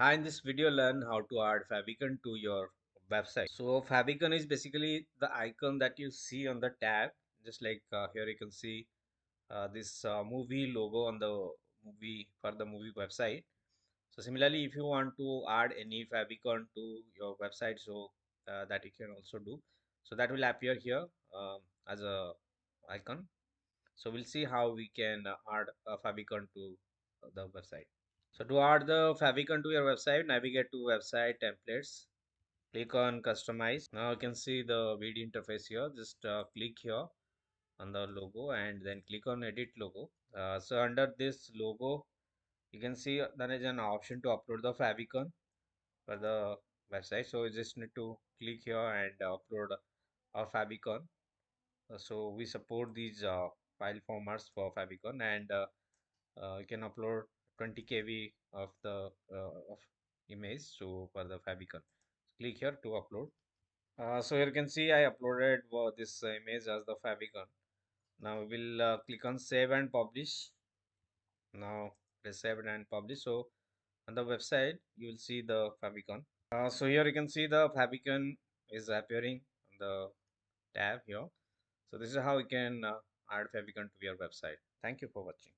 Hi, in this video, learn how to add Favicon to your website. So Favicon is basically the icon that you see on the tab, just like here you can see this movie logo on the movie for the movie website. So similarly, if you want to add any Favicon to your website, so that you can also do. So that will appear here as a icon. So we'll see how we can add a Favicon to the website. So to add the favicon to your website, navigate to website templates, click on customize. Now you can see the video interface here. Just click here on the logo and then click on edit logo. So under this logo, you can see there is an option to upload the favicon for the website. So you just need to click here and upload our favicon. So we support these file formats for favicon, and you can upload 20 KB of the of image so for the favicon. Click here to upload. So here you can see I uploaded this image as the favicon. Now we'll click on save and publish. Now press save and publish. So on the website you will see the favicon. So here you can see the favicon is appearing on the tab here. So this is how you can add favicon to your website. Thank you for watching.